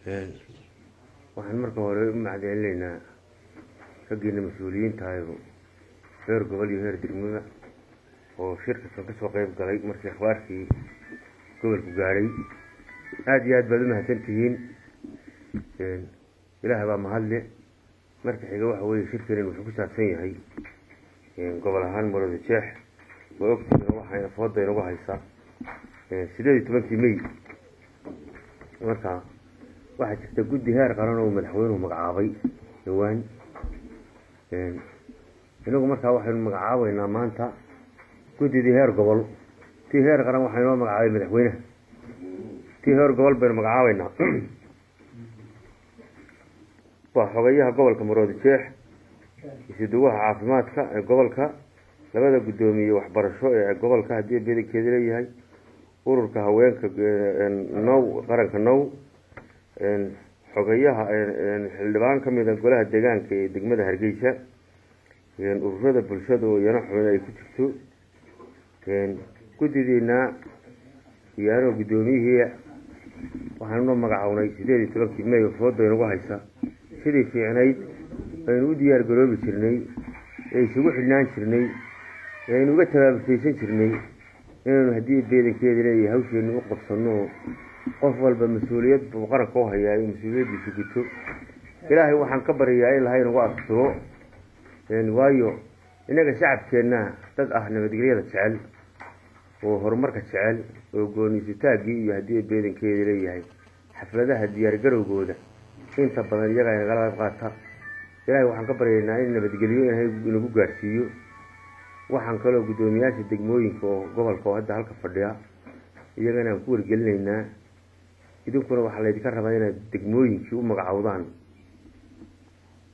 waxaan marka hore u macdcelinaynaa raggiina mas-uuliyiinta heer gobol iyo heer degmada oo shirka ka soo qayb galay markii akhbaarkii gobolku gaadhay. aad iyo aad baad u mahadsantihiin. ilaahay baa mahadle. marka xiga waxa weeye shirkani wuxuu ku saabsan yahay gobol ahaan Maroodijeex. waa ogtihiin waxayna fooda inagu haysaa 18 May. marka waxaa jirta guddi heer qaran oo madaxweynuhu magacaabay dhawaan. inagu markaa waxaynu magacaabaynaa maanta guddidii heer gobol. tii heer qaran waxaa inoo magacaabay madaxweynaha. tii heer gobol baynu magacaabaynaa. waa xogayaha gobolka Maroodijeex, isuduwaha caafimaadka ee gobolka, labada guddoomiye waxbarasho ee gobolka haddii bedelkeeda leeyahay, ururka haweenka qaranka now, xogayaha xildhibaan ka mid ah golaha deegaanka ee degmada Hargeysa, ururada bulshada oo iyana xubin ay ku jirto, guddidiina iyo anoo guddoomiyihii waxaanu magacawnay 18 May oo fooda inagu haysa. sidii fiicnayd aynu u diyaar garoobi jirnay, ee isugu xidhnaan jirnay, ee aynu uga tabaabulshaysan jirnay inaynu haddii beedankeeda leeyahay hawsheenu u qabsanno. qof walba mas-uuliyad buu qaranka u hayaa in mas-uuliyaddiisu guto. ilaahay waxaan ka baryayaa in ilahay nagu asturo, waayo innaga shacabkeenna dad ah nabadgelyada jecel oo horumarka jecel oo gooniisutaaggii iyo haddii beedankeeda leeyahay xafladaha diyaargarowgooda inta badan iyagaa inagala qayb qaata. ilaahay waxaan ka baryaynaa in nabadgelyo ilahay inagu gaadhsiiyo. waxaan kaloo guddoomiyaasha degmooyinka oo gobolka oo hadda halka fadhiya iyagana aan ku wargelinaynaa. idinkuna waxaa laydinka rabaa inaad degmooyinkii u magacowdaan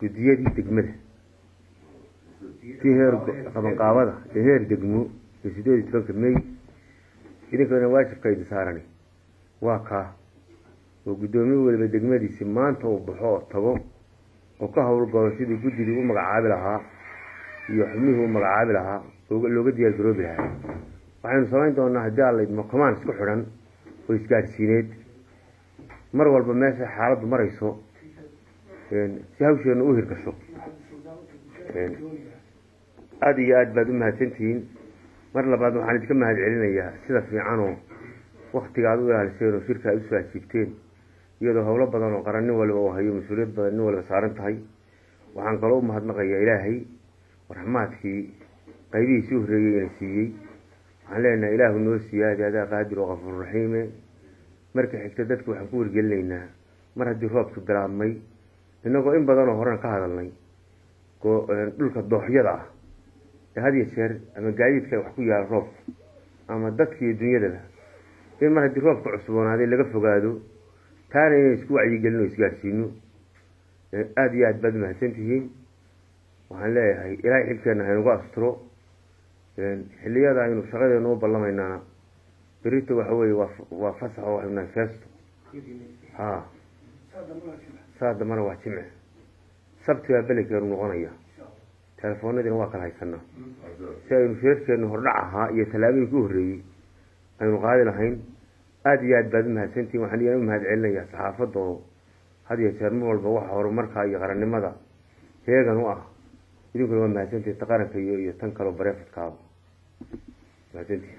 guddiyadii degmada tii heer qabanqaabada ee heer degmo ee 18 May. idinkana waajibka idin saarani waa kaa oo guddoomiye waliba degmadiisi maanta uu baxo oo tago oo ka howlgalo sidii guddidii u magacaabi lahaa iyo xubnihii u magacaabi lahaa oo looga diyaar garoobi lahaa. waxaynu samayn doonaa haddii alla idmo command isku xidhan oo isgaadhsiineed mar walba meesha xaaladdu marayso si hawsheenu u hirgasho. aada iyo aad baad u mahadsantihiin. mar labaad waxaan idinka mahad celinayaa sida fiicanoo waktiga aad u ilaaliseen oo shirka aad usoo ajiibteen, iyadoo howlo badan oo qaran nin waliba uu hayo mas-uuliyad badan nin waliba saaran tahay. waxaan kaloo u mahadnaqayaa ilaahay raxmaadkii qaybihiisii u horreeyey ina siiyey. waxaan leenahay ilaahu noo siyaadi, adaa qaadir oo qafuur raxiime. marka xigta dadka waxaan ku wargelinaynaa mar haddii roobku bilaabmay, innagoo in badanoo horena ka hadalnay dhulka dooxyada ah ee had iyo jeer ama gaadiidka wax ku yaala roobka ama dadka iyo dunyadaba, in mar haddii roobka cusboonaaday laga fogaado. taana inaynu isku wacyigelin oo isgaadhsiino. aada iyo aad baad u mahadsantihiin. waxaan leeyahay ilaahay xilkeenna haynagu asturo. xilliyada aynu shaqadeenu u ballamaynaana berito waxa weeye waa fasax oo waxaynu nahay feesto. saa dambana waa jimce. sabtigaa beledkeenu noqonaya. telefoonadiina waa kala haysanaa si aynu shirarkeennu hordhac ahaa iyo tallaabooyinkii u horreeyey aynu qaadi lahayn. aada iyo aad baad u mahadsantihiin. waxaan iyana u mahad celinayaa saxaafadda oo had iyo jeer mar walba waxa horumarka iyo qarannimada heegan u ah. idinkuna waa mahadsantihiin. ta qaranka iyo tan kaloo bareefadkaaba mahadsantihiin.